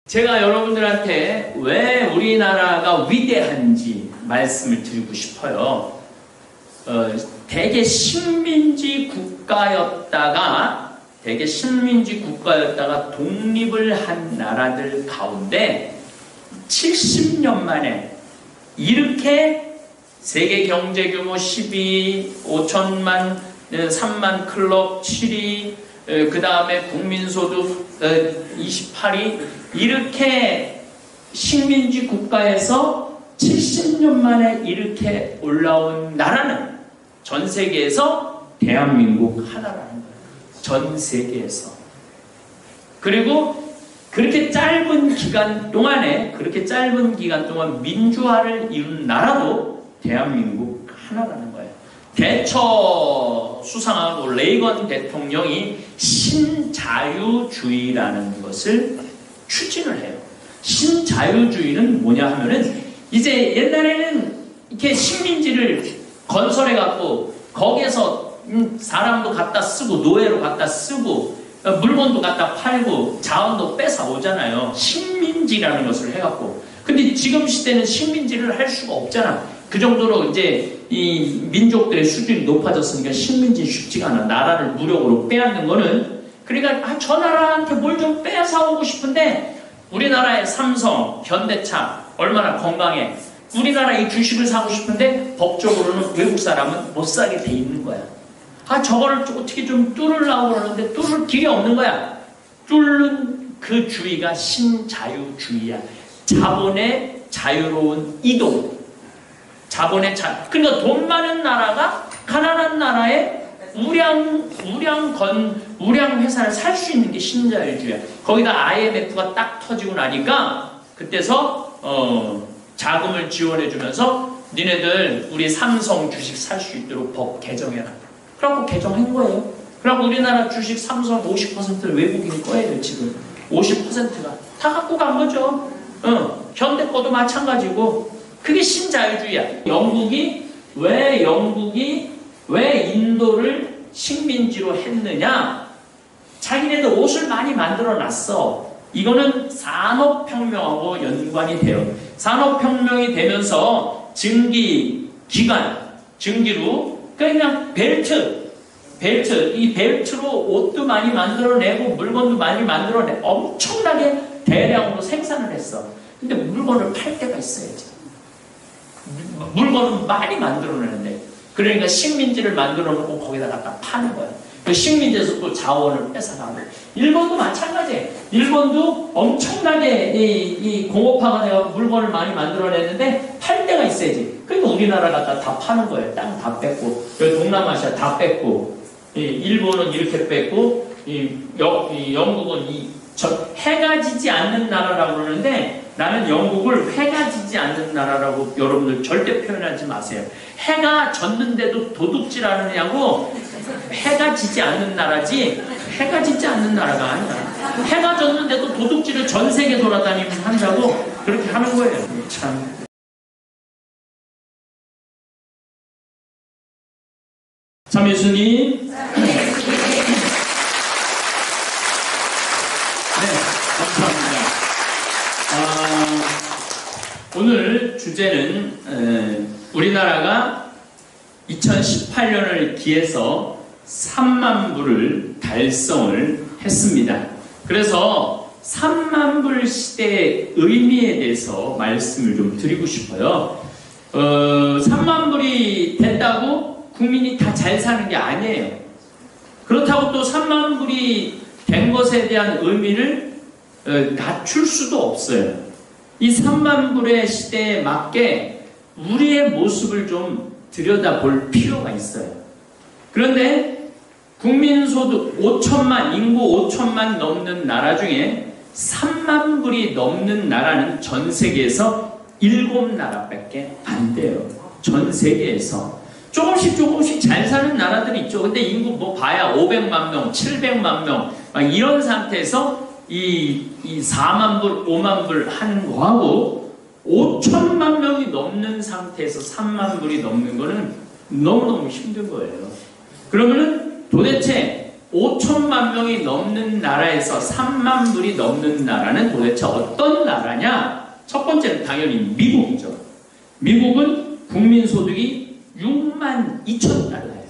제가 여러분들한테 왜 우리나라가 위대한지 말씀을 드리고 싶어요. 대개 식민지 국가였다가 독립을 한 나라들 가운데 70년 만에 이렇게 세계 경제 규모 12, 5천만, 3만 클럽 7위, 그 다음에 국민소득 28위, 이렇게 식민지 국가에서 70년 만에 이렇게 올라온 나라는 전 세계에서 대한민국 하나라는 거예요. 전 세계에서. 그리고 그렇게 짧은 기간 동안 민주화를 이룬 나라도 대한민국 하나라는 거예요. 대처 수상하고 레이건 대통령이 신자유주의라는 것을 추진을 해요. 신자유주의는 뭐냐 하면은 이제 옛날에는 이렇게 식민지를 건설해갖고 거기에서 사람도 갖다 쓰고 노예로 갖다 쓰고 물건도 갖다 팔고 자원도 뺏어오잖아요. 식민지라는 것을 해갖고. 근데 지금 시대는 식민지를 할 수가 없잖아. 그 정도로 이제 이 민족들의 수준이 높아졌으니까 식민지 쉽지가 않아. 나라를 무력으로 빼앗는 거는. 그러니까 저 나라한테 뭘 좀 뺏어오고 싶은데 우리나라의 삼성, 현대차 얼마나 건강해. 우리나라 이 주식을 사고 싶은데 법적으로는 외국 사람은 못 사게 돼 있는 거야. 저거를 어떻게 좀 뚫으려고 그러는데 뚫을 길이 없는 거야. 뚫는 그 주의가 신자유주의야. 자본의 자유로운 이동. 그러니까 돈 많은 나라가 가난한 나라에 우량 회사를 살 수 있는 게 신자유주의야. 거기다 IMF가 딱 터지고 나니까 그때서 자금을 지원해주면서 니네들 우리 삼성 주식 살 수 있도록 법 개정해라. 그래갖고 개정한 거예요. 그래갖고 우리나라 주식 삼성 50%를 외국인이 꺼야 지금. 50%가 다 갖고 간 거죠. 현대 거도 마찬가지고. 그게 신자유주의야. 왜 인도를 식민지로 했느냐? 자기네들 옷을 많이 만들어 놨어. 이거는 산업혁명하고 연관이 돼요. 산업혁명이 되면서 증기로, 그냥 이 벨트로 옷도 많이 만들어내고 물건도 많이 만들어내고 엄청나게 대량으로 생산을 했어. 근데 물건을 팔 때가 있어야지. 물건은 많이 만들어내는데. 그러니까 식민지를 만들어 놓고 거기다 갖다 파는 거야. 그 식민지에서 또 자원을 뺏어가고. 일본도 마찬가지예요. 일본도 엄청나게 이 공업화가 돼서 물건을 많이 만들어냈는데 팔 데가 있어야지. 그러니까 우리나라 갖다 다 파는 거예요. 땅 다 뺏고, 여기 동남아시아 다 뺏고, 일본은 이렇게 뺏고, 영국은 해가 지지 않는 나라라고 그러는데 나는 영국을 해가 지지 않는 나라라고 여러분들 절대 표현하지 마세요. 해가 졌는데도 도둑질하느냐고. 해가 지지 않는 나라지 해가 지지 않는 나라가 아니야. 해가 졌는데도 도둑질을 전 세계 돌아다니면서 한다고 그렇게 하는 거예요. 참. 참 예수님. 감사합니다. 오늘 주제는 우리나라가 2018년을 기해서 3만 불을 달성을 했습니다. 그래서 3만 불 시대의 의미에 대해서 말씀을 좀 드리고 싶어요. 3만 불이 됐다고 국민이 다 잘 사는 게 아니에요. 그렇다고 또 3만 불이 된 것에 대한 의미를 낮출 수도 없어요. 이 3만 불의 시대에 맞게 우리의 모습을 좀 들여다볼 필요가 있어요. 그런데 국민소득 5천만, 인구 5천만 넘는 나라 중에 3만 불이 넘는 나라는 전 세계에서 7나라밖에 안 돼요. 전 세계에서. 조금씩 잘 사는 나라들이 있죠. 근데 인구 뭐 봐야 500만 명, 700만 명, 막 이런 상태에서 이 4만 불, 5만 불 하는 거하고 5천만 명이 넘는 상태에서 3만 불이 넘는 거는 너무너무 힘든 거예요. 그러면은 도대체 5천만 명이 넘는 나라에서 3만 불이 넘는 나라는 도대체 어떤 나라냐? 첫 번째는 당연히 미국이죠. 미국은 국민소득이 6만 2천 달러예요.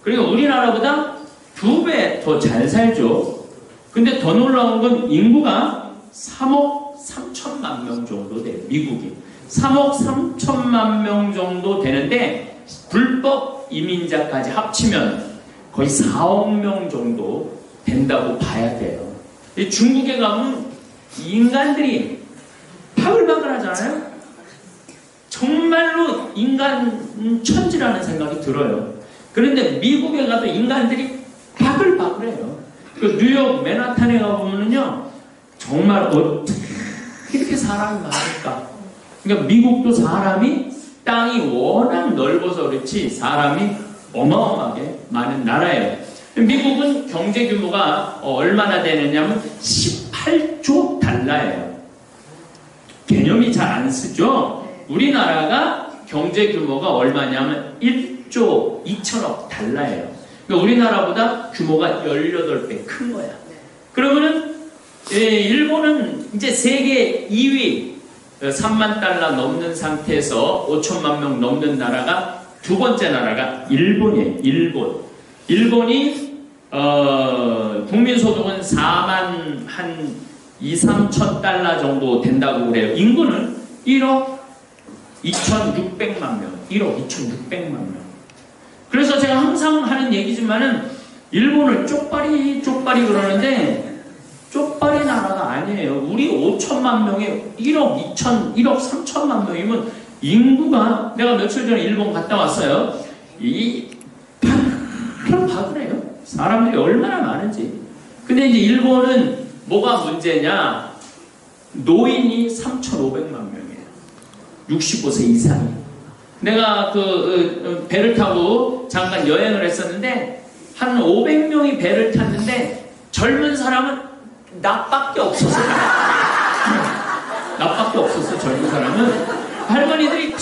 그러니까 우리나라보다 2배 더 잘 살죠. 근데 더 놀라운 건 인구가 3억 3천만 명 정도 돼요. 미국이 3억 3천만 명 정도 되는데 불법 이민자까지 합치면 거의 4억 명 정도 된다고 봐야 돼요. 중국에 가면 인간들이 바글바글하잖아요. 정말로 인간 천지라는 생각이 들어요. 그런데 미국에 가도 인간들이 바글바글해요. 그 뉴욕 맨하탄에 가보면요, 정말 어떻게 이렇게 사람이 많을까? 그러니까 미국도 사람이 땅이 워낙 넓어서 그렇지 사람이 어마어마하게 많은 나라예요. 미국은 경제 규모가 얼마나 되느냐면 18조 달러예요. 개념이 잘 안 쓰죠? 우리나라가 경제 규모가 얼마냐면 1조 2천억 달러예요. 그러니까 우리나라보다 규모가 18배 큰 거야. 그러면은 일본은 이제 세계 2위 3만 달러 넘는 상태에서 5천만 명 넘는 나라가 두 번째 나라가 일본이에요. 일본이 국민소득은 4만 한 2, 3천 달러 정도 된다고 그래요. 인구는 1억 2,600만 명. 1억 2,600만 명. 그래서 제가 항상 하는 얘기지만은 일본을 쪽발이 그러는데 쪽발이 나라가 아니에요. 우리 5천만 명에 1억 3천만 명이면 인구가, 내가 며칠 전에 일본 갔다 왔어요. 바글바글해요. 사람들이 얼마나 많은지. 근데 이제 일본은 뭐가 문제냐? 노인이 3,500만 명이에요. 65세 이상이. 내가 배를 타고 잠깐 여행을 했었는데 한 500명이 배를 탔는데 젊은 사람은 나밖에 없었어. 나밖에 없었어. 젊은 사람은 할머니들이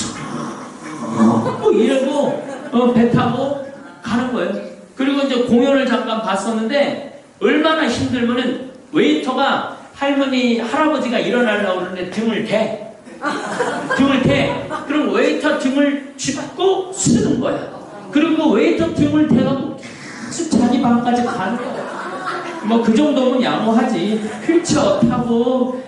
뭐 이러고 배 타고 가는 거예요. 그리고 이제 공연을 잠깐 봤었는데 얼마나 힘들면은 웨이터가 할아버지가 일어나려고 그러는데 등을 대. 그럼 웨이터 등을 짚고 쓰는 거야. 그리고 웨이터 등을 대가고 계속 자기 방까지 가는 거야. 뭐 그 정도면 양호하지. 휠체어 타고.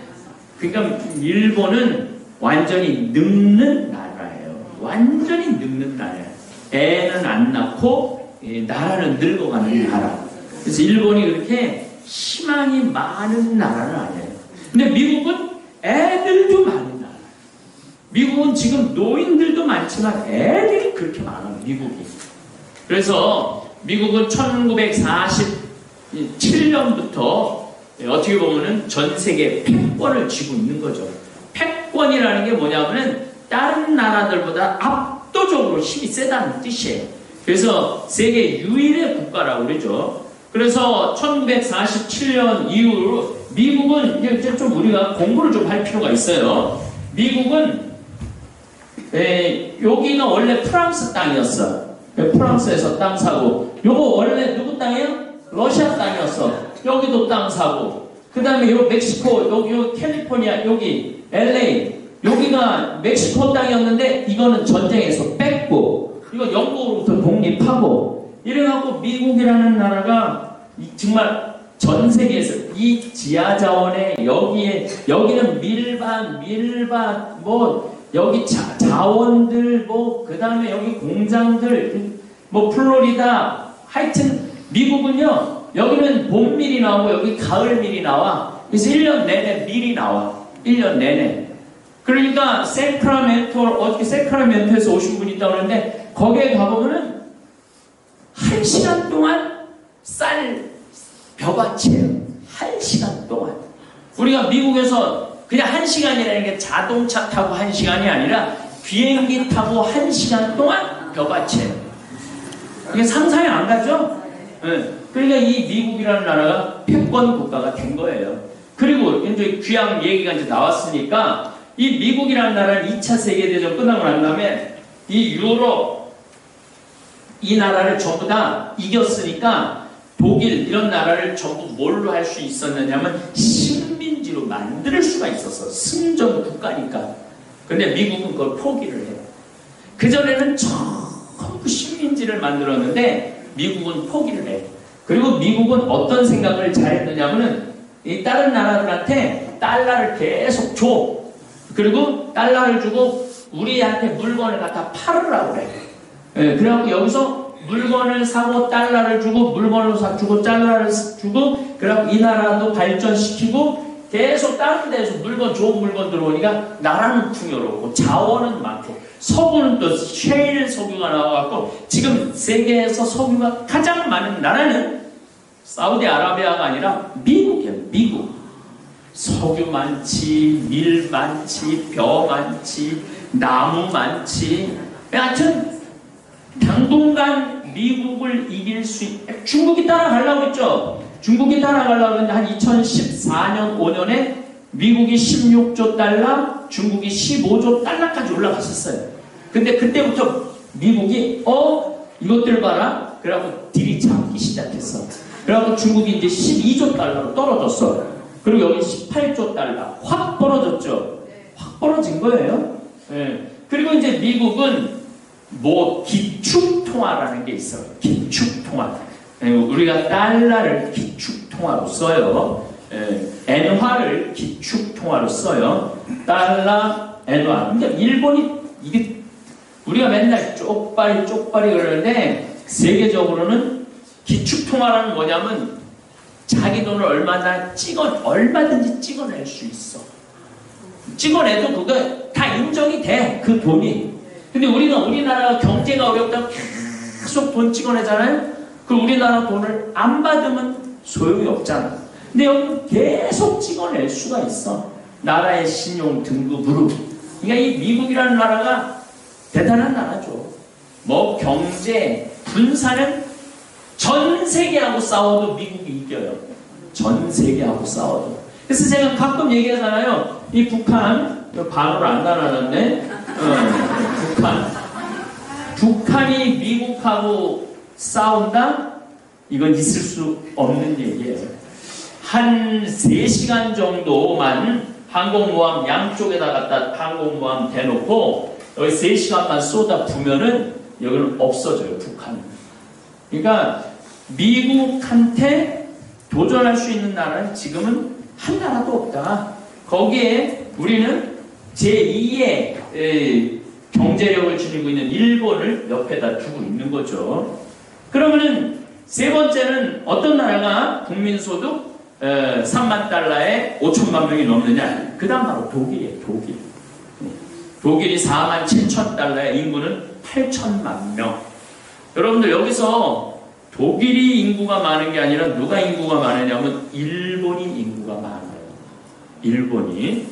그러니까 일본은 완전히 늙는 나라예요. 완전히 늙는 나라예요. 애는 안 낳고 나라는 늙어가는 나라. 그래서 일본이 그렇게 희망이 많은 나라는 아니에요. 근데 미국은 애들도 많은 나라. 미국은 지금 노인들도 많지만 애들이 그렇게 많아요. 미국이. 그래서 미국은 1947년부터 어떻게 보면은 전 세계 패권을 쥐고 있는 거죠. 패권이라는 게 뭐냐면은 다른 나라들보다 압도적으로 힘이 세다는 뜻이에요. 그래서 세계 유일의 국가라고 그러죠. 그래서 1947년 이후로 미국은 이제 좀 우리가 공부를 좀 할 필요가 있어요. 미국은 여기가 원래 프랑스 땅이었어. 프랑스에서 땅 사고, 요거 원래 누구 땅이에요? 러시아 땅이었어. 여기도 땅 사고, 그 다음에 요 멕시코, 여기 캘리포니아, 여기 LA, 여기가 멕시코 땅이었는데 이거는 전쟁에서 뺐고, 이거 영국으로부터 독립하고, 이래갖고 미국이라는 나라가 정말 전 세계에서 이 지하 자원에 여기는 밀밭 뭐 여기 자원들 뭐 그 다음에 여기 공장들 뭐 플로리다, 하여튼 미국은요 여기는 봄밀이 나오고 여기 가을밀이 나와. 그래서 1년 내내 밀이 나와. 1년 내내. 그러니까 세크라멘토에서 오신 분이 있다고 그러는데 거기에 가보면은 1시간 동안 쌀 벼밭이에요. 1시간 동안. 우리가 미국에서 그냥 1시간이라는 게 자동차 타고 1시간이 아니라 비행기 타고 1시간 동안 벼밭이에요. 이게 상상이 안 가죠? 네. 그러니까 이 미국이라는 나라가 패권 국가가 된 거예요. 그리고 이제 귀향 얘기가 이제 나왔으니까 이 미국이라는 나라는 2차 세계대전 끝나고 난 다음에 이 유럽 이 나라를 전부 다 이겼으니까 독일 이런 나라를 전부 뭘로 할 수 있었느냐면 식민지로 만들 수가 있었어. 승전 국가니까. 근데 미국은 그걸 포기를 해요. 그전에는 전부 식민지를 만들었는데 미국은 포기를 해요. 그리고 미국은 어떤 생각을 잘했느냐면은 이 다른 나라들한테 달러를 계속 줘. 그리고 달러를 주고 우리한테 물건을 갖다 팔으라고 그래. 예, 그래갖고 여기서 물건을 사고 달러를 주고 물건을 사주고 달러를 주고 그래갖고 이 나라도 발전시키고 계속 다른 데서 좋은 물건 들어오니까 나라는 풍요롭고 자원은 많고 석유는 또 셰일 석유가 나와갖고 지금 세계에서 석유가 가장 많은 나라는 사우디아라비아가 아니라 미국이에요. 미국. 석유 많지, 밀 많지, 벼 많지, 나무 많지. 하여튼 당분간 미국을 이길 수 중국이 따라가려고 했죠. 중국이 따라가려고 했는데 한 2014년 5년에 미국이 16조 달러, 중국이 15조 달러까지 올라갔었어요. 근데 그때부터 미국이 이것들 봐라. 그래갖고 딜이 잡기 시작했어. 그래갖고 중국이 이제 12조 달러로 떨어졌어. 그리고 여기 18조 달러 확 벌어졌죠. 확 벌어진 거예요. 네. 그리고 이제 미국은 기축통화라는 게 있어요. 기축통화. 우리가 달러를 기축통화로 써요. 엔화를 기축통화로 써요. 달러, 엔화. 근데 일본이 이게 우리가 맨날 쪽발이 그러는데 세계적으로는 기축통화라는 뭐냐면 자기 돈을 얼마든지 찍어낼 수 있어. 찍어내도 그거 다 인정이 돼. 그 돈이. 근데 우리나라가 경제가 어렵다고 계속 돈 찍어내잖아요. 그 우리나라 돈을 안 받으면 소용이 없잖아. 근데 여기 계속 찍어낼 수가 있어. 나라의 신용 등급으로. 그러니까 이 미국이라는 나라가 대단한 나라죠. 경제, 군사는 전 세계하고 싸워도 미국이 이겨요. 전 세계하고 싸워도. 그래서 제가 가끔 얘기하잖아요. 이 북한, 반으로 안 나눠놨네. 북한이 미국하고 싸운다? 이건 있을 수 없는 얘기예요. 한 3시간 정도만 항공모함 양쪽에다 갖다 항공모함 대놓고 여기 3시간만 쏟아 부면은 여기는 없어져요, 북한은. 그러니까 미국한테 도전할 수 있는 나라는 지금은 한 나라도 없다. 거기에 우리는 제2의 경제력을 지니고 있는 일본을 옆에다 두고 있는 거죠. 그러면은 세 번째는 어떤 나라가 국민소득 3만 달러에 5천만 명이 넘느냐? 그 다음 바로 독일이에요. 독일이 4만 7천 달러에 인구는 8천만 명. 여러분들 여기서 독일이 인구가 많은 게 아니라 누가 인구가 많으냐면 일본이 인구가 많아요. 일본이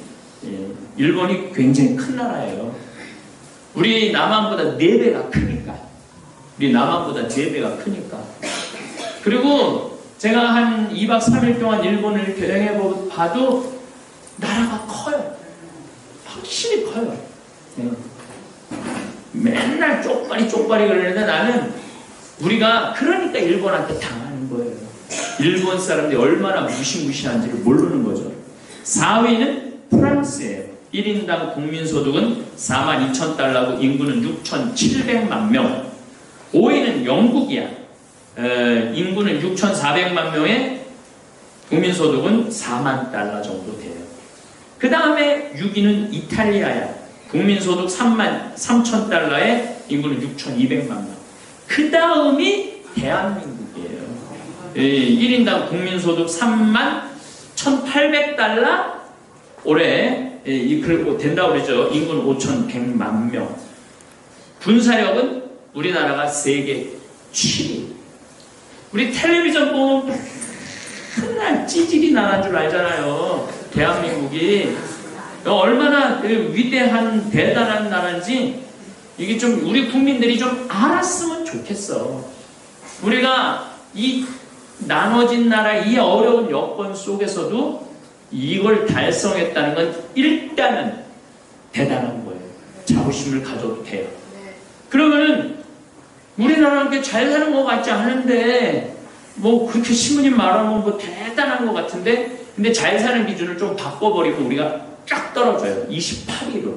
굉장히 큰 나라예요. 우리 남한보다 4배가 크니까. 그리고 제가 한 2박 3일 동안 일본을 이렇게 여행해봐도 나라가 커요. 확실히 커요. 맨날 쪽발이 그러는데 나는 우리가 그러니까 일본한테 당하는 거예요. 일본 사람들이 얼마나 무시무시한지를 모르는 거죠. 4위는 프랑스예요. 1인당 국민소득은 4만 2천 달러고 인구는 6,700만 명. 5위는 영국이야. 인구는 6,400만 명에 국민소득은 4만 달러 정도 돼요. 그 다음에 6위는 이탈리아야. 국민소득 3만 3천 달러에 인구는 6,200만 명. 그 다음이 대한민국이에요. 1인당 국민소득 3만 1,800달러 올해 된다고 그러죠. 인구는 5,100만 명. 군사력은 우리나라가 세계 7위. 우리 텔레비전 보면 맨날 찌질이 나라인 줄 알잖아요. 대한민국이 얼마나 위대한 대단한 나라인지 이게 좀 우리 국민들이 좀 알았으면 좋겠어. 우리가 이 나눠진 나라 이 어려운 여건 속에서도 이걸 달성했다는 건 일단은 대단한 거예요. 자부심을 가져도 돼요. 그러면은 우리나라는 잘 사는 것 같지 않은데 뭐 그렇게 신부님 말하면 뭐 대단한 것 같은데, 근데 잘 사는 기준을 좀 바꿔버리고 우리가 쫙 떨어져요. 28위로.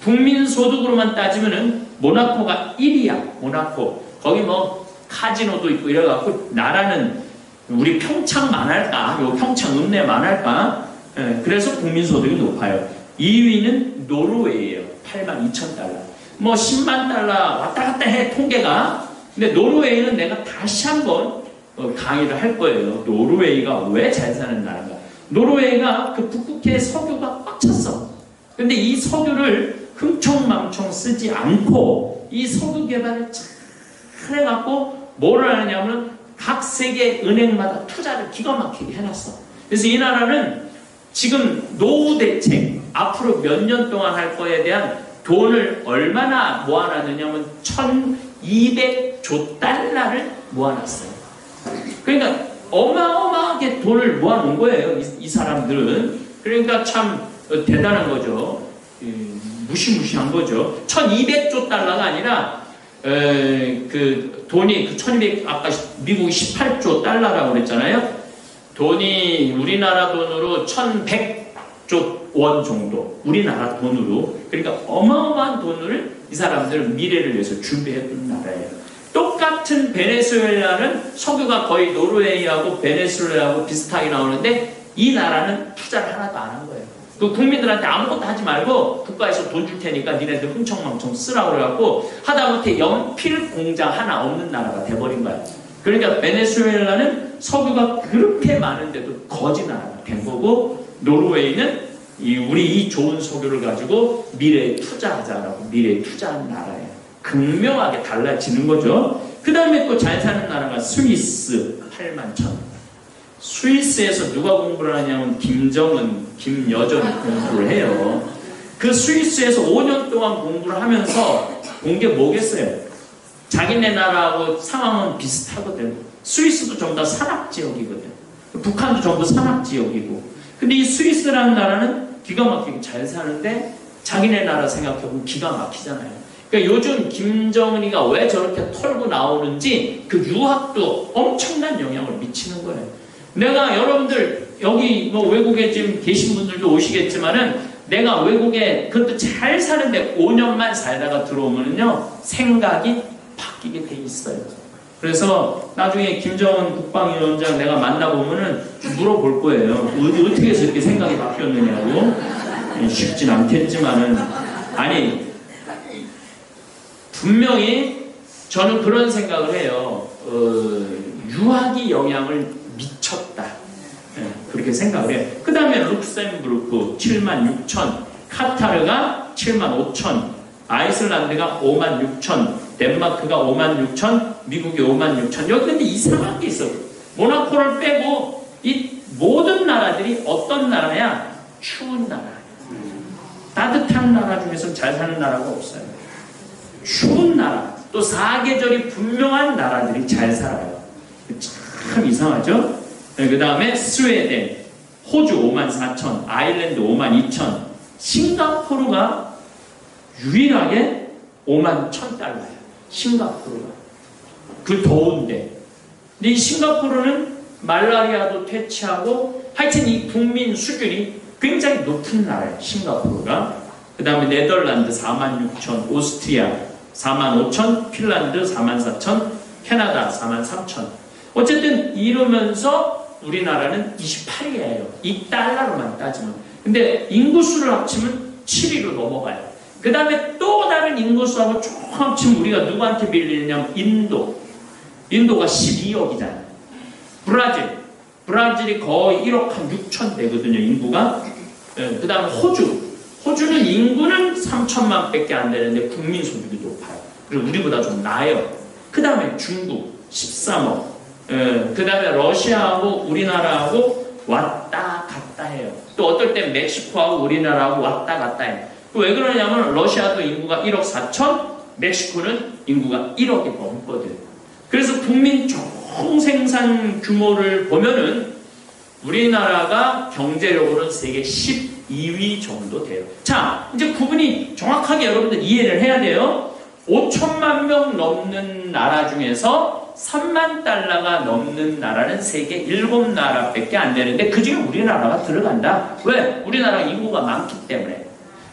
국민 소득으로만 따지면은 모나코가 1위야. 모나코. 거기 뭐 카지노도 있고 이래갖고 나라는 우리 평창만 할까? 요 평창 읍내만 할까? 예, 그래서 국민 소득이 높아요. 2위는 노르웨이예요. 82,000달러. 뭐 10만 달러 왔다 갔다 해 통계가. 근데 노르웨이는 내가 다시 한번 강의를 할 거예요. 노르웨이가 왜 잘 사는 나라인가? 노르웨이가 그 북극해 석유가 꽉 찼어. 근데 이 석유를 흥청망청 쓰지 않고 이 석유 개발을 잘 해갖고 뭐를 하느냐면 각 세계 은행마다 투자를 기가 막히게 해놨어. 그래서 이 나라는 지금 노후 대책 앞으로 몇 년 동안 할 거에 대한 돈을 얼마나 모아놨느냐면 1200조 달러를 모아놨어요. 그러니까 어마어마하게 돈을 모아놓은 거예요. 이 사람들은. 그러니까 참 대단한 거죠. 무시무시한 거죠. 1200조 달러가 아니라 그 돈이 그 1200, 아까 미국이 18조 달러라고 그랬잖아요. 돈이 우리나라 돈으로 1100조 원 정도. 우리나라 돈으로. 그러니까 어마어마한 돈을 이 사람들은 미래를 위해서 준비해둔 나라예요. 똑같은 베네수엘라는 석유가 거의 노르웨이하고 베네수엘라하고 비슷하게 나오는데 이 나라는 투자를 하나도 안 한 거예요. 그 국민들한테 아무것도 하지 말고 국가에서 돈 줄 테니까 니네들 흥청망청 쓰라고 그래갖고 하다못해 연필 공장 하나 없는 나라가 돼버린 거야. 그러니까 베네수엘라는 석유가 그렇게 많은데도 거지 나라가 된 거고, 노르웨이는 우리 이 좋은 석유를 가지고 미래에 투자하자라고 미래에 투자한 나라예요. 극명하게 달라지는 거죠. 그 다음에 또 잘 사는 나라가 스위스 81,000. 스위스에서 누가 공부를 하냐면 김정은, 김여정이 공부를 해요. 그 스위스에서 5년 동안 공부를 하면서 본 게 뭐겠어요? 자기네 나라하고 상황은 비슷하거든. 스위스도 전부 다 산악지역이거든. 북한도 전부 산악지역이고. 근데 이 스위스라는 나라는 기가 막히게 잘 사는데 자기네 나라 생각해보면 기가 막히잖아요. 그러니까 요즘 김정은이가 왜 저렇게 털고 나오는지 그 유학도 엄청난 영향을 미치는 거예요. 내가 여러분들 여기 뭐 외국에 지금 계신 분들도 오시겠지만은 내가 외국에 그것도 잘 사는데 5년만 살다가 들어오면은요 생각이 바뀌게 돼 있어요. 그래서 나중에 김정은 국방위원장 내가 만나보면은 물어볼 거예요. 어떻게 해서 이렇게 생각이 바뀌었느냐고. 쉽진 않겠지만은 아니 분명히 저는 그런 생각을 해요. 유학이 영향을 미쳤다. 그렇게 생각을 해요. 그 다음에 룩셈부르크 76,000, 카타르가 75,000, 아이슬란드가 56,000, 덴마크가 56,000, 미국이 56,000. 여기 근데 이상한 게 있어. 모나코를 빼고 이 모든 나라들이 어떤 나라야? 추운 나라. 따뜻한 나라 중에서는 잘 사는 나라가 없어요. 추운 나라, 또 사계절이 분명한 나라들이 잘 살아요. 참 이상하죠? 그 다음에 스웨덴, 호주 54,000, 아일랜드 52,000, 싱가포르가 유일하게 51,000달러예요. 싱가포르가. 그 더운데. 근데 이 싱가포르는 말라리아도 퇴치하고 하여튼 이 국민 수준이 굉장히 높은 나라예요. 싱가포르가. 그 다음에 네덜란드 46,000, 오스트리아 45,000, 핀란드 44,000, 캐나다 43,000. 어쨌든 이러면서 우리나라는 28위예요. 이 달러로만 따지면. 근데 인구수를 합치면 7위로 넘어가요. 그 다음에 또 다른 인구수하고 쭉 합치면 우리가 누구한테 밀리냐면 인도. 인도가 12억이잖아요. 브라질이 거의 1억 한 6천 되거든요. 인구가. 그 다음에 호주는 인구는 3천만 밖에 안 되는데 국민 소득이 높아요. 그리고 우리보다 좀 나아요. 그 다음에 중국 13억. 그 다음에 러시아하고 우리나라하고 왔다 갔다 해요. 또 어떨 땐 멕시코하고 우리나라하고 왔다 갔다 해요. 왜 그러냐면 러시아도 인구가 1억 4천, 멕시코는 인구가 1억이 넘거든. 그래서 국민 총생산 규모를 보면은 우리나라가 경제력으로는 세계 12위 정도 돼요. 자, 이제 구분이 정확하게 여러분들 이해를 해야 돼요. 5천만 명 넘는 나라 중에서 3만 달러가 넘는 나라는 세계 7나라밖에 안 되는데 그 중에 우리나라가 들어간다. 왜? 우리나라 인구가 많기 때문에.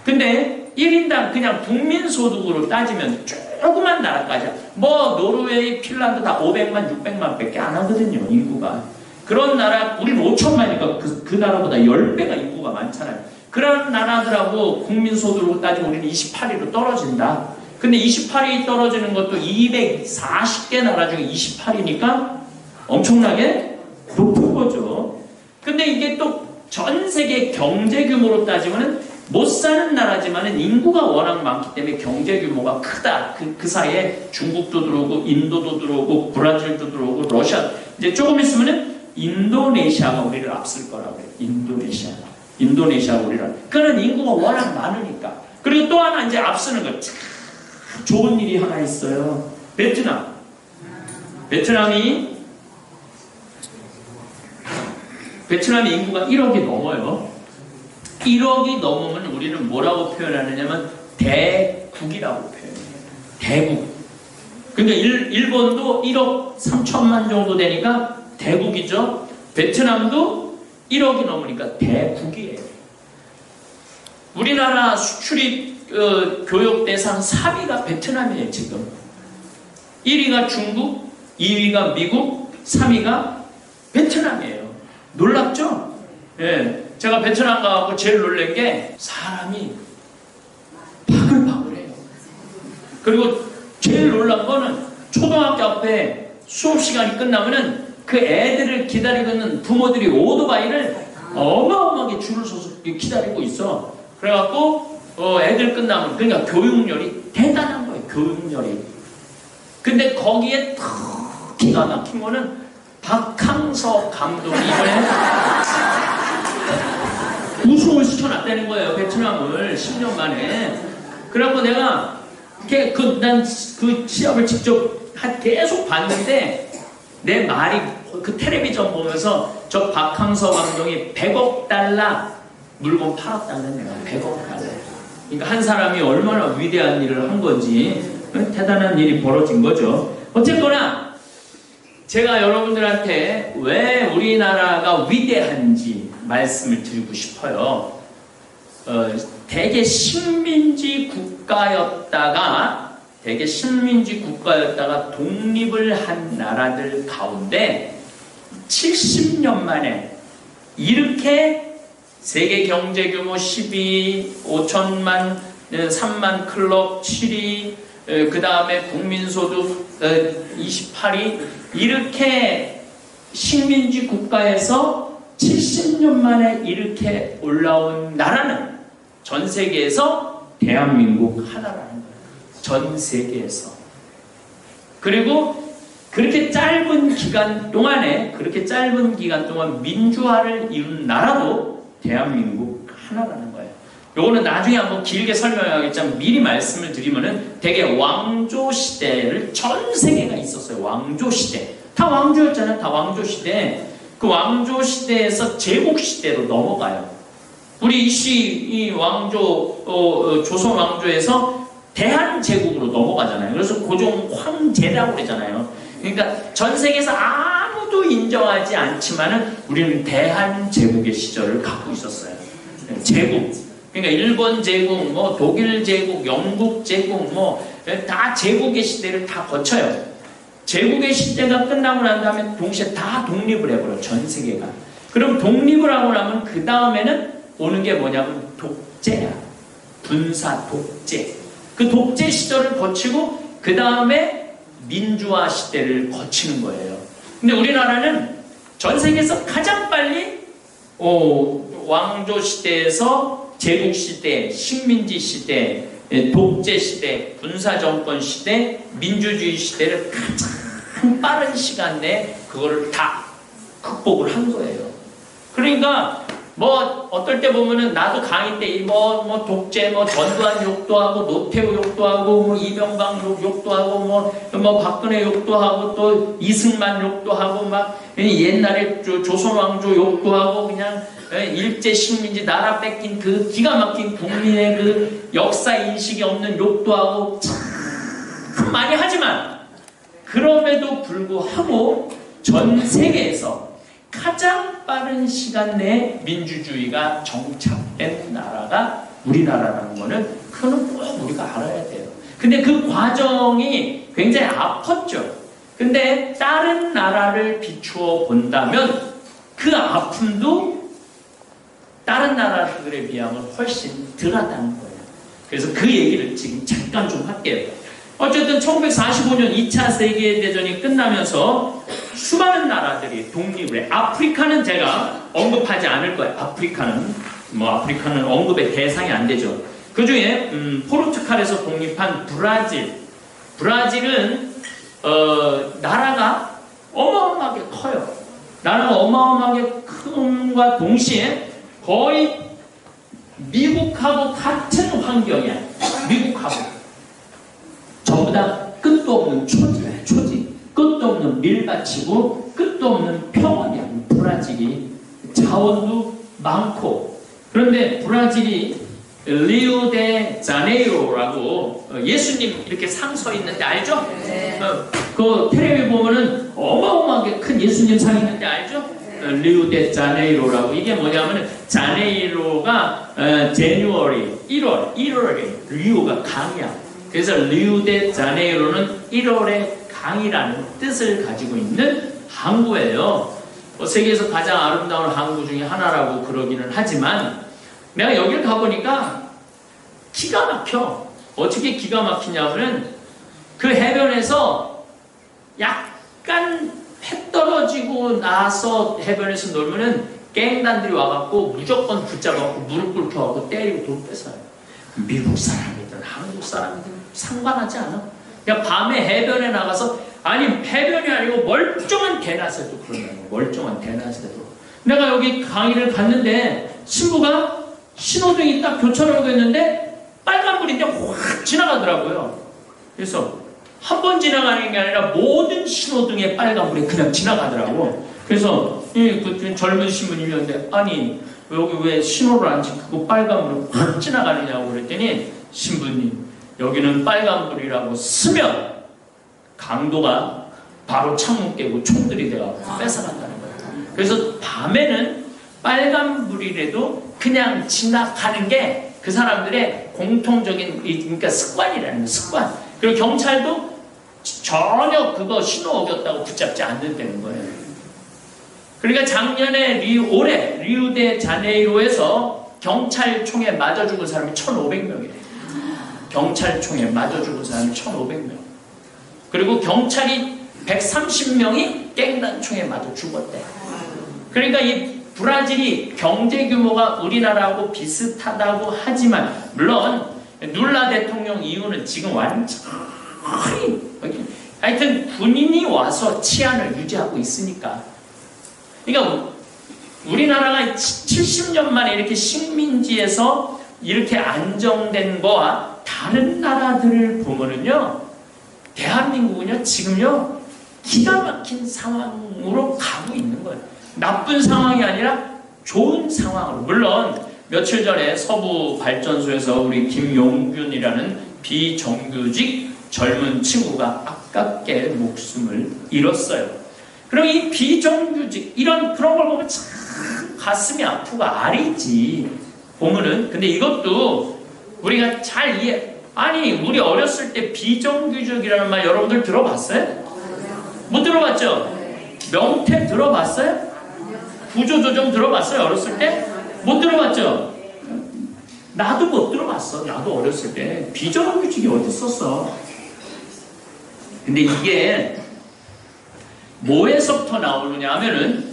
근데 1인당 그냥 국민소득으로 따지면 조그만 나라까지, 뭐 노르웨이, 핀란드 다 500만, 600만 밖에 안 하거든요, 인구가. 그런 나라, 우리는 5천만이니까 그 나라보다 10배가 인구가 많잖아요. 그런 나라들하고 국민소득으로 따지면 우리는 28위로 떨어진다. 근데 28위 떨어지는 것도 240개 나라 중에 28위니까 엄청나게 높은 거죠. 근데 이게 또 전 세계 경제 규모로 따지면은 못 사는 나라지만은 인구가 워낙 많기 때문에 경제 규모가 크다. 그 사이에 중국도 들어오고, 인도도 들어오고, 브라질도 들어오고, 러시아. 이제 조금 있으면은 인도네시아가 우리를 앞설 거라고 해요. 인도네시아가 우리를. 그는 인구가 워낙 많으니까. 그리고 또 하나 이제 앞서는 거. 참 좋은 일이 하나 있어요. 베트남이 인구가 1억이 넘어요. 1억이 넘으면 우리는 뭐라고 표현하느냐면 대국이라고 표현해요. 대국. 그러니까 일본도 1억 3천만 정도 되니까 대국이죠. 베트남도 1억이 넘으니까 대국이에요. 우리나라 수출입 교육 대상 3위가 베트남이에요, 지금. 1위가 중국, 2위가 미국, 3위가 베트남이에요. 놀랍죠? 예. 제가 베트남 가고 제일 놀란 게 사람이 바글바글해요. 그리고 제일 놀란 거는 초등학교 앞에 수업 시간이 끝나면은 그 애들을 기다리고 있는 부모들이 오토바이를 어마어마하게 줄을 서서 기다리고 있어. 그래갖고 애들 끝나면, 그러니까 교육열이 대단한 거예요. 교육열이. 근데 거기에 더 기가 막힌 거는 박항서 감독이 이번에 우승을 시켜놨다는 거예요. 베트남을 10년 만에. 그래갖고 내가 난 그 시합을 직접 계속 봤는데 내 말이 그 텔레비전 보면서 저 박항서 감독이 100억 달러 물건 팔았다는 내가 100억 달러. 그러니까 한 사람이 얼마나 위대한 일을 한 건지 대단한 일이 벌어진 거죠. 어쨌거나 제가 여러분들한테 왜 우리나라가 위대한지 말씀을 드리고 싶어요. 대개 식민지 국가였다가 독립을 한 나라들 가운데 70년 만에 이렇게 세계 경제 규모 12, 5천만, 3만 클럽 7위, 그 다음에 국민소득 28위, 이렇게 식민지 국가에서 70년 만에 이렇게 올라온 나라는 전 세계에서 대한민국 하나라는 거예요. 전 세계에서. 그리고 그렇게 짧은 기간 동안 민주화를 이룬 나라도 대한민국 하나라는 거예요. 요거는 나중에 한번 길게 설명하겠지만 미리 말씀을 드리면은 되게 왕조 시대를 전 세계가 있었어요. 왕조 시대. 다 왕조였잖아요. 다 왕조 시대. 그 왕조 시대에서 제국 시대로 넘어가요. 우리 이 왕조, 조선 왕조에서 대한제국으로 넘어가잖아요. 그래서 고종 황제라고 그러잖아요. 그러니까 전 세계에서 아무도 인정하지 않지만은 우리는 대한제국의 시절을 갖고 있었어요. 제국. 그러니까 일본 제국, 뭐 독일 제국, 영국 제국, 뭐 다 제국의 시대를 다 거쳐요. 제국의 시대가 끝나고 난 다음에 동시에 다 독립을 해버려요. 전 세계가. 그럼 독립을 하고 나면 그 다음에는 오는 게 뭐냐면 독재야. 군사 독재. 그 독재 시절을 거치고 그 다음에 민주화 시대를 거치는 거예요. 근데 우리나라는 전 세계에서 가장 빨리 왕조 시대에서 제국 시대, 식민지 시대, 독재 시대, 군사정권 시대, 민주주의 시대를 가장 빠른 시간 내에 그거를 다 극복을 한 거예요. 그러니까 뭐 어떨 때 보면은 나도 강의 때 뭐 독재 뭐 전두환 욕도 하고 노태우 욕도 하고 뭐 이명박 욕도 하고 뭐 박근혜 욕도 하고 또 이승만 욕도 하고 막 옛날에 조선 왕조 욕도 하고 그냥 일제 식민지 나라 뺏긴 그 기가 막힌 국민의 그 역사 인식이 없는 욕도 하고 참 많이 하지만 그럼에도 불구하고 전 세계에서 가장 빠른 시간 내에 민주주의가 정착된 나라가 우리나라라는 거는 그거는 꼭 우리가 알아야 돼요. 근데 그 과정이 굉장히 아팠죠. 근데 다른 나라를 비추어 본다면 그 아픔도 다른 나라들에 비하면 훨씬 덜하다는 거예요. 그래서 그 얘기를 지금 잠깐 좀 할게요. 어쨌든 1945년 2차 세계대전이 끝나면서 수많은 나라들이 독립을 해. 아프리카는 제가 언급하지 않을 거예요. 아프리카는 언급의 대상이 안 되죠. 그 중에 포르투갈에서 독립한 브라질은 나라가 어마어마하게 커요. 나라가 어마어마하게 큰과 동시에 거의 미국하고 같은 환경이야. 미국하고 전부 다 끝도 없는 초지야. 초지. 끝도 없는 밀밭이고 끝도 없는 평원이야. 브라질이 자원도 많고. 그런데 브라질이 리우데자네이로라고 예수님 이렇게 상 서 있는데 알죠? 네. 그 텔레비 보면은 어마어마하게 큰 예수님 상 있는데 알죠? 리우데자네이로라고. 이게 뭐냐면은 자네이로가 제뉴어리 1월에 리우가 강이야. 그래서 리우데자네이로는 1월의 강이라는 뜻을 가지고 있는 항구예요. 세계에서 가장 아름다운 항구 중에 하나라고 그러기는 하지만 내가 여길 가보니까 기가 막혀. 어떻게 기가 막히냐면 그 해변에서 약간 해 떨어지고 나서 해변에서 놀면은 갱단들이 와갖고 무조건 붙잡아갖고 무릎 꿇혀갖고 때리고 돈 뺏어요. 미국 사람이든 한국 사람이든 상관하지 않아. 그냥 밤에 해변에 나가서, 아니 해변이 아니고 멀쩡한 대낮에도 그런다는 거야. 멀쩡한 대낮에도. 내가 여기 강의를 갔는데 신부가 신호등이 딱 교차로 오고 있는데 빨간불인데 확 지나가더라고요. 그래서 한 번 지나가는 게 아니라 모든 신호등에 빨간불이 그냥 지나가더라고. 그래서 그 젊은 신부님이었는데, 아니 여기 왜 신호를 안 지키고 빨간불이 확 지나가느냐고 그랬더니, 신부님 여기는 빨간불이라고 쓰면 강도가 바로 창문 깨고 총들이 돼가지고 뺏어간다는 거예요. 그래서 밤에는 빨간불이라도 그냥 지나가는 게 그 사람들의 공통적인 그러니까 습관이라는 거예요. 습관. 그리고 경찰도 전혀 그거 신호 어겼다고 붙잡지 않는다는 거예요. 그러니까 작년에 올해 리우데자네이로에서 경찰총에 맞아 죽은 사람이 1,500명이래요. 경찰총에 맞아 죽은 사람이 1,500명. 그리고 경찰이 130명이 갱단총에 맞아 죽었대. 그러니까 이 브라질이 경제 규모가 우리나라하고 비슷하다고 하지만, 물론 룰라 대통령 이후는 지금 완전히 하여튼 군인이 와서 치안을 유지하고 있으니까. 그러니까 우리나라가 70년 만에 이렇게 식민지에서 이렇게 안정된 거와 다른 나라들을 보면은요, 대한민국은요 지금요 기가 막힌 상황으로 가고 있는 거예요. 나쁜 상황이 아니라 좋은 상황으로. 물론 며칠 전에 서부 발전소에서 우리 김용균이라는 비정규직 젊은 친구가 아깝게 목숨을 잃었어요. 그럼 이 비정규직 그런 걸 보면 참 가슴이 아프고 아리지 보면은. 근데 이것도 우리가 잘 아니 우리 어렸을 때 비정규직이라는 말 여러분들 들어봤어요? 못 들어봤죠? 명태 들어봤어요? 구조조정 들어봤어요? 어렸을 때? 못 들어봤죠? 나도 못 들어봤어. 나도 어렸을 때 비정규직이 어디 있었어. 근데 이게 뭐에서부터 나오느냐 하면은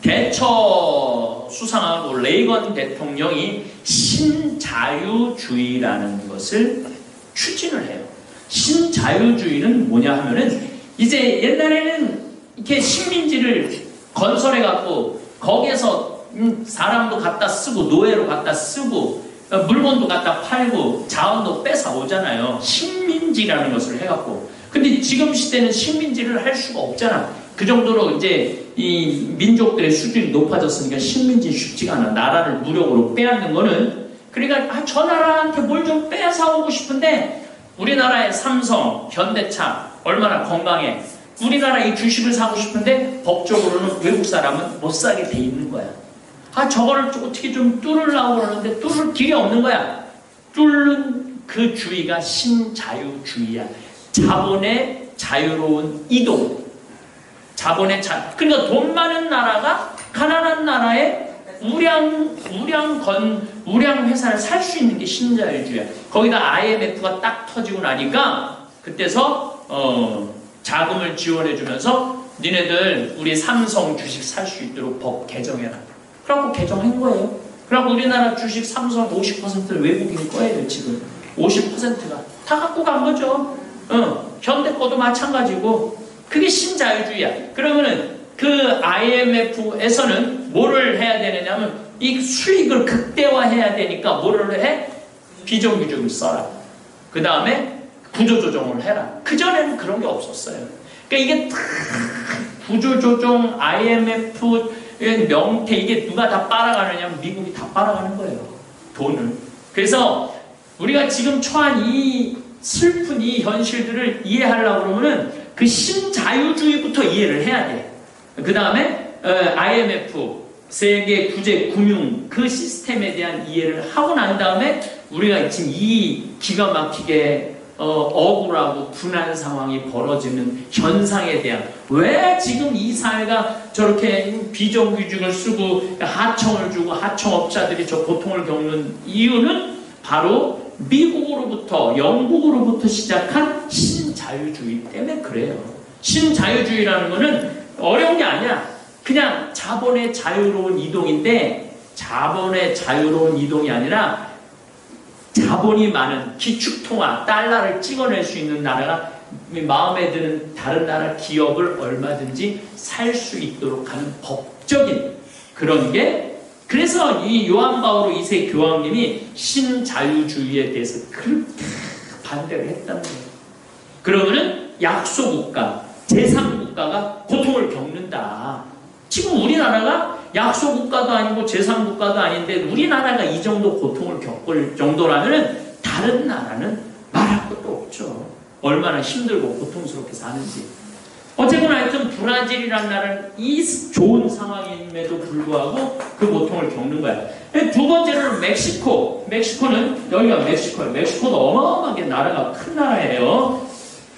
대처 수상하고 레이건 대통령이 신자유주의라는 것을 추진을 해요. 신자유주의는 뭐냐 하면은, 이제 옛날에는 이렇게 식민지를 건설해갖고 거기에서 사람도 갖다 쓰고 노예로 갖다 쓰고 물건도 갖다 팔고 자원도 뺏어오잖아요. 식민지라는 것을 해갖고. 근데 지금 시대는 식민지를 할 수가 없잖아. 그 정도로 이제 이 민족들의 수준이 높아졌으니까 식민지 쉽지가 않아. 나라를 무력으로 빼앗는 거는. 그러니까 저 나라한테 뭘 좀 뺏어오고 싶은데 우리나라의 삼성, 현대차 얼마나 건강해. 우리나라 이 주식을 사고 싶은데 법적으로는 외국 사람은 못 사게 돼 있는 거야. 아, 저거를 어떻게 좀 뚫으려고 그러는데 뚫을 길이 없는 거야. 뚫는 그 주의가 신자유주의야. 자본의 자유로운 이동. 그러니까 돈 많은 나라가 가난한 나라에 우량 회사를 살 수 있는 게 신자유주의야. 거기다 IMF가 딱 터지고 나니까 그때서 자금을 지원해주면서 니네들 우리 삼성 주식 살 수 있도록 법 개정해라. 그래갖고 개정한 거예요. 그래갖고 우리나라 주식 삼성 50%를 외국인이 꺼야 지금. 50%가 다 갖고 간 거죠. 현대 거도 마찬가지고. 그게 신자유주의야. 그러면은 그 IMF에서는 뭐를 해야 되느냐면 이 수익을 극대화해야 되니까 뭐를 해? 비정규직을 써라. 그 다음에 구조조정을 해라. 그전에는 그런 게 없었어요. 그러니까 이게 다 구조조정, IMF 명태 이게 누가 다 빨아가느냐면 미국이 다 빨아가는 거예요. 돈을. 그래서 우리가 지금 처한 이 슬픈 이 현실들을 이해하려고 그러면은 그 신자유주의부터 이해를 해야 돼. 그 다음에 IMF, 세계 구제 금융 그 시스템에 대한 이해를 하고 난 다음에 우리가 지금 이 기가 막히게 억울하고 분한 상황이 벌어지는 현상에 대한 왜 지금 이 사회가 저렇게 비정규직을 쓰고 하청을 주고 하청업자들이 저 고통을 겪는 이유는 바로 미국으로부터 영국으로부터 시작한 신자유주의 때문에 그래요. 신자유주의라는 거는 어려운 게 아니야. 그냥 자본의 자유로운 이동인데 자본의 자유로운 이동이 아니라 자본이 많은 기축통화, 달러를 찍어낼 수 있는 나라가 마음에 드는 다른 나라 기업을 얼마든지 살 수 있도록 하는 법적인 그런 게 그래서 이 요한 바오로 2세 교황님이 신자유주의에 대해서 그렇게 반대를 했다는 거예요. 그러면은 약소국가, 제3국가가 고통을 겪는다. 지금 우리나라가 약소국가도 아니고 제3국가도 아닌데 우리나라가 이 정도 고통을 겪을 정도라면 다른 나라는 말할 것도 없죠. 얼마나 힘들고 고통스럽게 사는지. 어쨌거나 하여튼 브라질이라는 나라는 이 좋은 상황임에도 불구하고 그 고통을 겪는 거야. 두 번째로는 멕시코. 멕시코는 여기가 멕시코예요. 멕시코도 어마어마하게 나라가 큰 나라예요.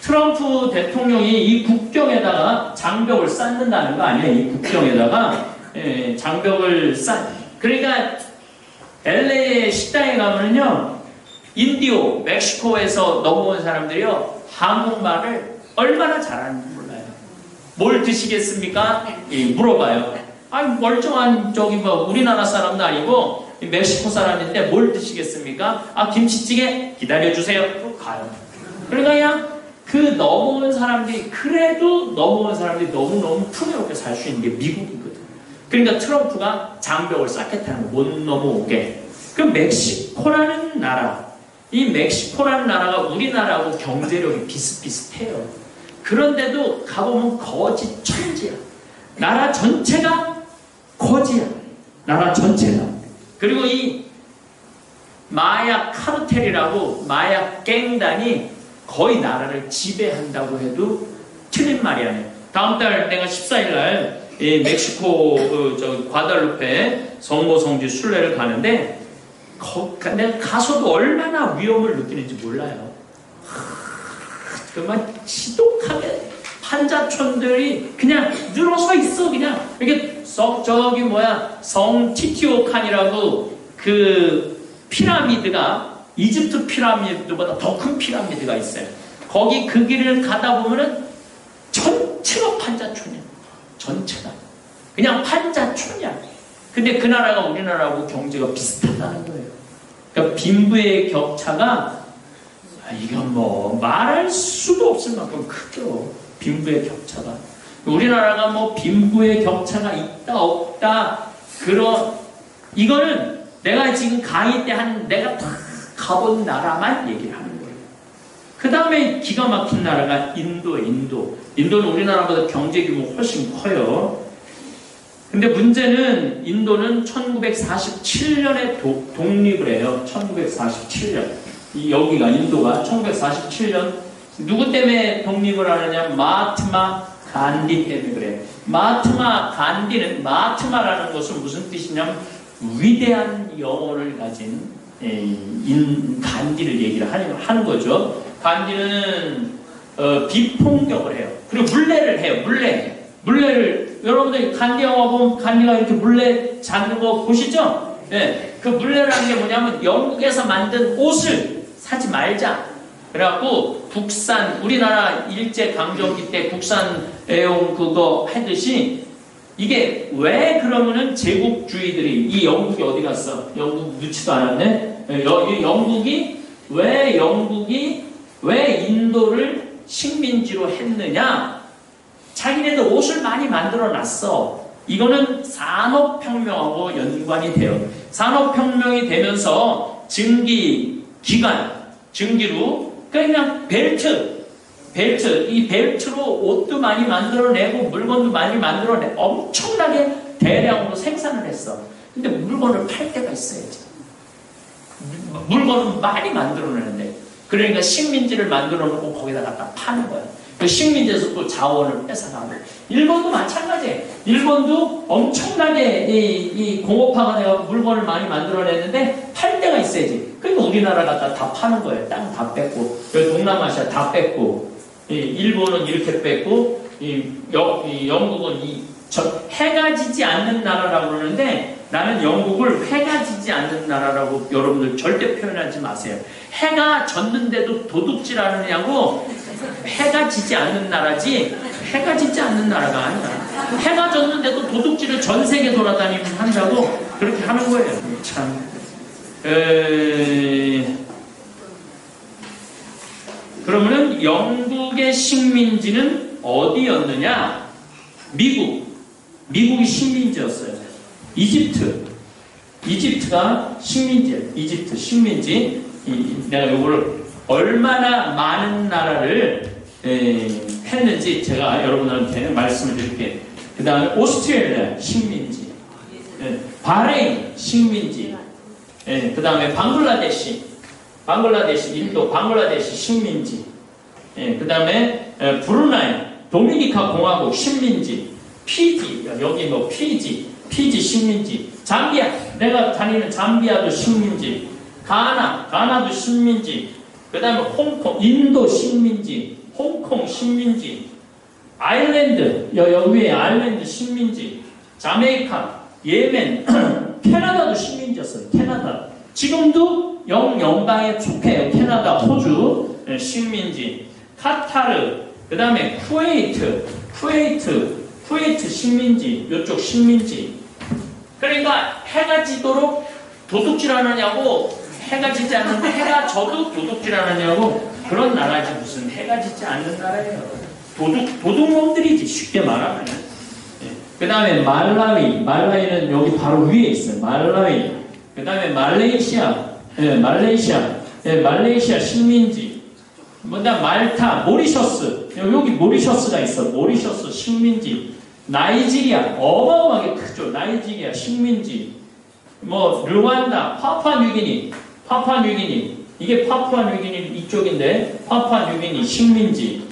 트럼프 대통령이 이 국경에다가 장벽을 쌓는다는 거 아니에요. 이 국경에다가 장벽을 그러니까 LA의 식당에 가면요 인디오 멕시코에서 넘어온 사람들이요 한국말을 얼마나 잘하는지 몰라요. 뭘 드시겠습니까? 물어봐요. 아니 멀쩡한 저기 뭐 우리나라 사람도 아니고 멕시코 사람인데 뭘 드시겠습니까? 아 김치찌개 기다려주세요. 또 가요. 그러니까 그냥 그 넘어온 사람들이 그래도 넘어온 사람들이 너무너무 풍요롭게 살 수 있는 게 미국이거든. 그러니까 트럼프가 장벽을 쌓겠다는 거 못 넘어오게. 그럼 멕시코라는 나라, 이 멕시코라는 나라가 우리나라하고 경제력이 비슷비슷해요. 그런데도 가보면 거지 천지야. 나라 전체가 거지야. 나라 전체가. 그리고 이 마약 카르텔이라고 마약 갱단이 거의 나라를 지배한다고 해도 틀린 말이 아니에요. 다음 달 내가 14일 날 멕시코 과달루페 성모 성지 순례를 가는데 내가 가서도 얼마나 위험을 느끼는지 몰라요. 정말 지독하게 판자촌들이 그냥 늘어서 있어. 그냥 이렇게 저기 성 티티오칸이라고 그 피라미드가 이집트 피라미드보다 더 큰 피라미드가 있어요. 거기 그 길을 가다 보면은 전체가 판자촌이야. 전체가. 그냥 판자촌이야. 근데 그 나라가 우리나라하고 경제가 비슷하다는 거예요. 그러니까 빈부의 격차가 이건 뭐 말할 수도 없을 만큼 크죠. 빈부의 격차가. 우리나라가 뭐 빈부의 격차가 있다 없다 이거는 내가 지금 강의 때 내가 다 가본 나라만 얘기를 하는 거예요. 그 다음에 기가 막힌 나라가 인도는 우리나라보다 경제 규모 훨씬 커요. 근데 문제는 인도는 1947년에 독립을 해요. 1947년. 여기가 인도가 1947년 누구 때문에 독립을 하느냐? 마하트마 간디 때문에 그래. 마하트마 간디는, 마하트마라는 것은 무슨 뜻이냐면 위대한 영혼을 가진 간디를 얘기를 하는 거죠. 간디는 비폭력을 해요. 그리고 물레를 해요. 물레를 여러분들 간디 영화 보면 간디가 이렇게 물레 잡는 거 보시죠? 네, 그 물레라는 게 뭐냐면 영국에서 만든 옷을 사지 말자. 그래갖고 국산, 우리나라 일제강점기 때 국산 애용 그거 하듯이, 이게 왜 그러면은 제국주의들이, 이 영국이 어디 갔어? 영국 넣지도 않았네? 영국이 왜 인도를 식민지로 했느냐? 자기네들 옷을 많이 만들어 놨어. 이거는 산업혁명하고 연관이 돼요. 산업혁명이 되면서 증기로, 그냥 벨트, 이 벨트로 옷도 많이 만들어내고 물건도 많이 만들어내고 엄청나게 대량으로 생산을 했어. 근데 물건을 팔 때가 있어야지. 물건을 많이 만들어내는데, 그러니까 식민지를 만들어 놓고 거기다 갖다 파는 거야. 그 식민지에서 또 자원을 뺏어가고. 일본도 마찬가지예요. 일본도 엄청나게 이 공업화가 되어 물건을 많이 만들어냈는데 팔 데가 있어야지. 그러니까 우리나라 갖다 다 파는 거예요. 땅 다 뺏고, 여기 동남아시아 다 뺏고, 일본은 이렇게 뺏고, 영국은 해가 지지 않는 나라라고 그러는데, 나는 영국을 해가 지지 않는 나라라고 여러분들 절대 표현하지 마세요. 해가 졌는데도 도둑질하느냐고. 해가 지지 않는 나라지, 해가 지지 않는 나라가 아니야. 해가 졌는데도 도둑질을 전 세계 돌아다니면서 한다고 그렇게 하는 거예요. 참. 그러면은 영국의 식민지는 어디였느냐? 미국이 식민지였어요. 이집트가 식민지예요. 이집트 식민지. 내가 요거를 얼마나 많은 나라를 했는지 제가 여러분한테 말씀을 드릴게요. 그 다음에 오스트레일리아 식민지, 바레인 식민지, 그 다음에 방글라데시, 인도 방글라데시 식민지, 그 다음에 브루나이, 도미니카 공화국 식민지, 피지, 여기 뭐 피지 식민지, 잠비아, 내가 다니는 잠비아도 식민지, 가나도 식민지, 그 다음에 홍콩, 인도 식민지, 홍콩 식민지, 아일랜드, 여기 위에 아일랜드 식민지, 자메이카, 예멘, 캐나다도 식민지였어요. 캐나다. 지금도 영연방에 속해요. 캐나다, 호주 식민지, 카타르, 그 다음에 쿠웨이트 식민지, 이쪽 식민지. 그러니까 해가 지도록 도둑질 하느냐고, 해가 지지 않는데 해가 져도 도둑질 하느냐고, 그런 나라지 무슨 해가 지지 않는 나라예요. 도둑놈들이지, 쉽게 말하면. 그 다음에 말라위는 여기 바로 위에 있어요. 말라위. 그 다음에 말레이시아 식민지. 뭐다 말타, 모리셔스. 여기 모리셔스가 있어. 모리셔스 식민지. 나이지리아, 어마어마하게 크죠. 나이지리아 식민지. 뭐 르완다, 파푸아뉴기니. 이게 파푸아뉴기니 이쪽인데, 파푸아뉴기니 식민지.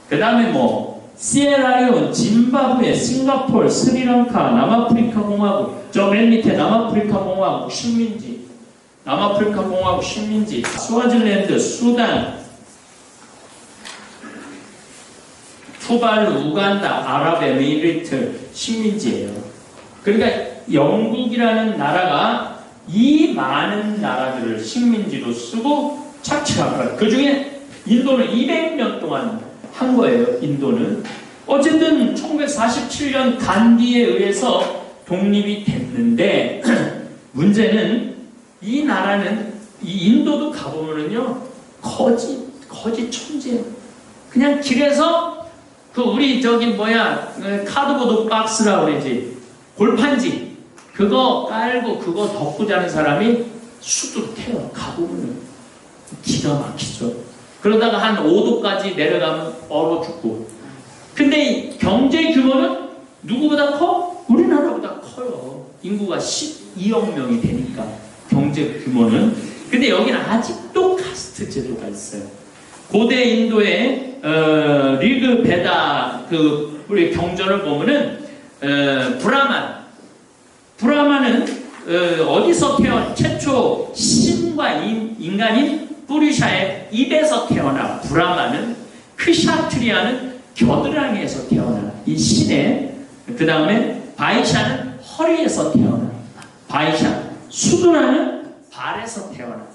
그 다음에 뭐 시에라리온, 짐바브웨, 싱가포르, 스리랑카, 남아프리카 공화국, 저 맨 밑에 남아프리카 공화국 식민지, 스와질랜드, 수단, 투발루, 우간다, 아랍에미리트 식민지예요. 그러니까 영국이라는 나라가 이 많은 나라들을 식민지로 쓰고 착취하고, 그 중에 인도는 200년 동안 한 거예요. 인도는 어쨌든 1947년 간디에 의해서 독립이 됐는데 문제는 이 나라는, 이 인도도 가보면은요 거지 천지예요. 그냥 길에서 그 우리 저기 카드보드 박스라고 그러지, 골판지 그거 깔고 그거 덮고 자는 사람이 수두룩해요. 가보면은 기가 막히죠. 그러다가 한 5도까지 내려가면 얼어 죽고. 근데 경제 규모는 누구보다 커? 우리나라보다 커요. 인구가 12억 명이 되니까 경제 규모는. 근데 여기는 아직도 카스트 제도가 있어요. 고대 인도의 리그 베다 그 우리 경전을 보면은 브라만은 어디서 최초 신과 인간인 뿌리샤의 입에서 태어나 브라만은 크샤트리아는 겨드랑이에서 태어나 이 신의 그 다음에 바이샤는 허리에서 태어나 바이샤 수두라는 발에서 태어나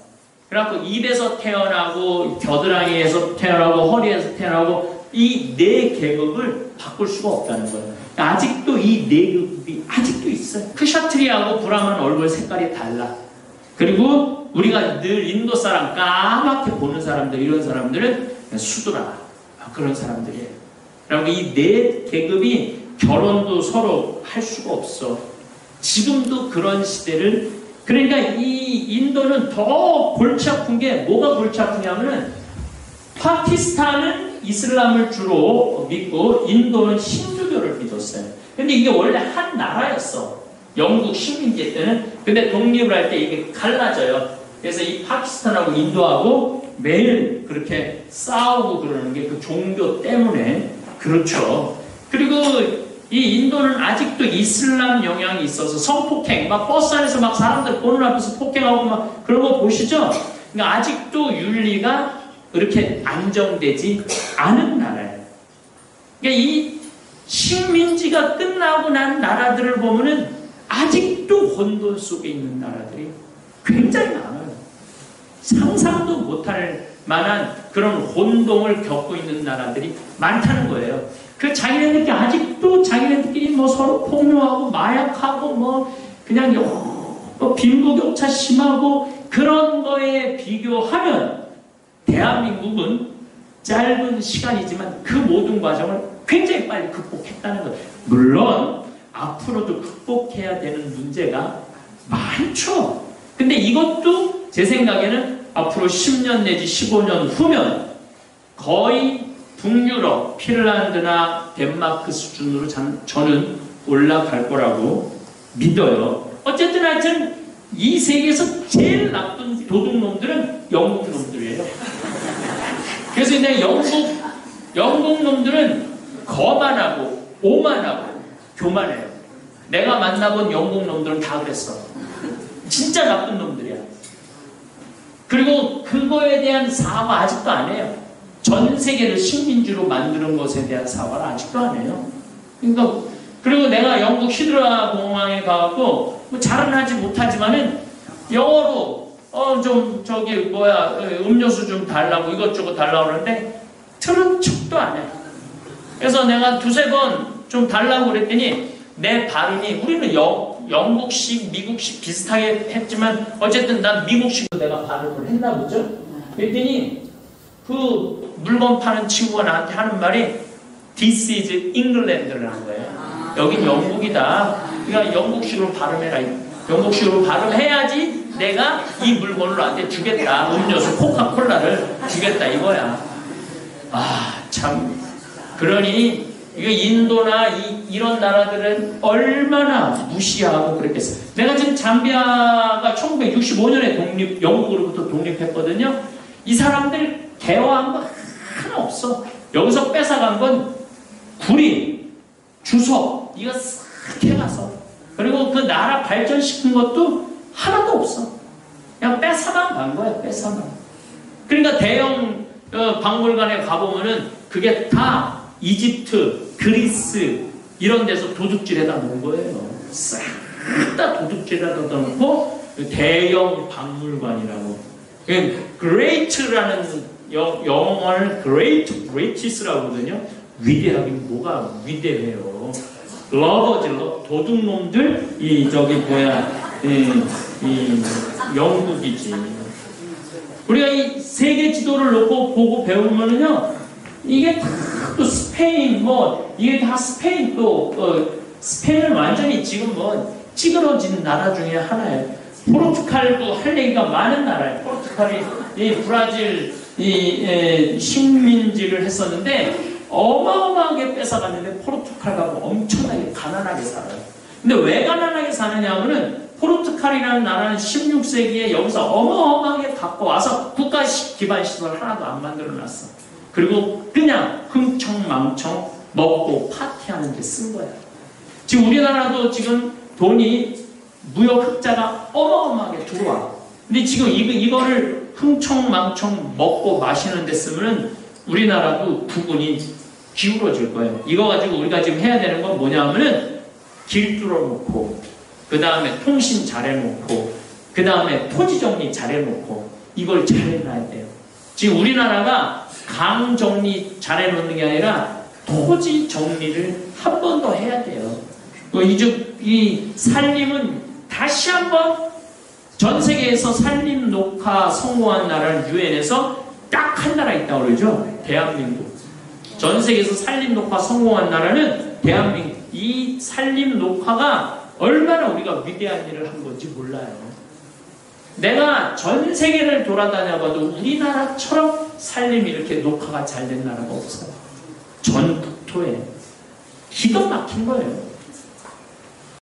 그래갖고 입에서 태어나고 겨드랑이에서 태어나고 허리에서 태어나고 이 네 계급을 바꿀 수가 없다는 거예요. 아직도 이 네 계급이 아직도 있어요. 크샤트리아하고 브라만 얼굴 색깔이 달라. 그리고 우리가 늘 인도 사람 까맣게 보는 사람들 이런 사람들은 수두라 그런 사람들이에요. 그리고 이 네 계급이 결혼도 서로 할 수가 없어. 지금도 그런 시대를 그러니까 이 인도는 더 골치 아픈 게 뭐가 골치 아프냐면은 파키스탄은 이슬람을 주로 믿고 인도는 힌두교를 믿었어요. 근데 이게 원래 한 나라였어. 영국 식민지 때는. 근데 독립을 할 때 이게 갈라져요. 그래서 이 파키스탄하고 인도하고 매일 그렇게 싸우고 그러는 게 그 종교 때문에 그렇죠. 그리고 이 인도는 아직도 이슬람 영향이 있어서 성폭행, 막 버스 안에서 막 사람들 보는 앞에서 폭행하고 막 그런 거 보시죠? 그러니까 아직도 윤리가 그렇게 안정되지 않은 나라예요. 그러니까 이 식민지가 끝나고 난 나라들을 보면은 아직도 혼돈 속에 있는 나라들이 굉장히 많아요. 상상도 못할 만한 그런 혼동을 겪고 있는 나라들이 많다는 거예요. 그 자기네들끼리 아직도 자기네들끼리 뭐 서로 폭로하고 마약하고 뭐 그냥 뭐 빈부격차 심하고 그런 거에 비교하면 대한민국은 짧은 시간이지만 그 모든 과정을 굉장히 빨리 극복했다는 거예요. 물론 앞으로도 극복해야 되는 문제가 많죠. 근데 이것도 제 생각에는 앞으로 10년 내지 15년 후면 거의 북유럽, 핀란드나 덴마크 수준으로 저는 올라갈 거라고 믿어요. 어쨌든 하여튼 이 세계에서 제일 나쁜 도둑놈들은 영국 놈들이에요. 그래서 그냥 영국 놈들은 거만하고 오만하고 교만해요. 내가 만나본 영국 놈들은 다 그랬어. 진짜 나쁜 놈들이야. 그리고 그거에 대한 사과 아직도 안 해요. 전 세계를 식민지로 만드는 것에 대한 사과를 아직도 안 해요. 그러니까 그리고 내가 영국 히드라 공항에 가고 뭐 잘은 하지 못하지만은 영어로 좀 저기 뭐야 음료수 좀 달라고 이것저것 달라고 그러는데 들은 척도 안 해. 그래서 내가 두세 번 좀 달라고 그랬더니 내 발음이 우리는 영국식, 미국식 비슷하게 했지만 어쨌든 난 미국식으로 내가 발음을 했나 보죠. 그랬더니 그 물건 파는 친구가 나한테 하는 말이 This is England를 한 거예요. 여긴 영국이다. 그러니까 영국식으로 발음해라. 영국식으로 발음해야지 내가 이 물건을 나한테 주겠다. 음료수 코카콜라를 주겠다 이거야. 아 참. 그러니 이거 인도나 이런 나라들은 얼마나 무시하고 그랬겠어요. 내가 지금 잠비아가 1965년에 영국으로부터 독립했거든요. 이 사람들 개화한 거 하나 없어. 여기서 뺏어간 건 구리, 주석 이거 싹 해가서 그리고 그 나라 발전시킨 것도 하나도 없어. 그냥 뺏어만 간 거야. 뺏어만. 그러니까 대형 박물관에 가보면은 그게 다 이집트, 그리스 이런 데서 도둑질해다 놓은 거예요. 싹 다 도둑질해다 놓고 대형 박물관이라고. Great라는 영어를 Greatest라고 하거든요. 위대하긴 뭐가 위대해요. 러버지, 도둑놈들 이 영국이지. 우리가 이 세계 지도를 놓고 보고 배우면은요, 이게 다 또 스페인 이게 다 스페인 스페인은 완전히 지금 찌그러진 나라 중에 하나예요. 포르투갈도 할 얘기가 많은 나라예요. 포르투갈이 브라질 식민지를 했었는데 어마어마하게 뺏어갔는데 포르투갈하고 엄청나게 가난하게 살아요. 근데 왜 가난하게 사느냐 하면은 포르투갈이라는 나라는 16세기에 여기서 어마어마하게 갖고 와서 국가 기반 시설 하나도 안 만들어놨어. 그리고 그냥 흥청망청 먹고 파티하는 데 쓴 거야. 지금 우리나라도 지금 돈이 무역 흑자가 어마어마하게 들어와. 근데 지금 이거를 흥청망청 먹고 마시는 데 쓰면 우리나라도 부분이 기울어질 거예요. 이거 가지고 우리가 지금 해야 되는 건 뭐냐 하면은 길 뚫어놓고, 그 다음에 통신 잘해놓고, 그 다음에 토지 정리 잘해놓고, 이걸 잘해놔야 돼요. 지금 우리나라가 강 정리 잘해놓는 게 아니라 토지 정리를 한 번 더 해야 돼요. 이 산림은 다시 한번 전 세계에서 산림 녹화 성공한 나라를 유엔에서 딱 한 나라 있다고 그러죠. 대한민국. 전 세계에서 산림 녹화 성공한 나라는 대한민국. 이 산림 녹화가 얼마나 우리가 위대한 일을 한 건지 몰라요. 내가 전 세계를 돌아다녀봐도 우리나라처럼 산림이 이렇게 녹화가 잘 된 나라가 없어요. 전 국토에. 기가 막힌 거예요.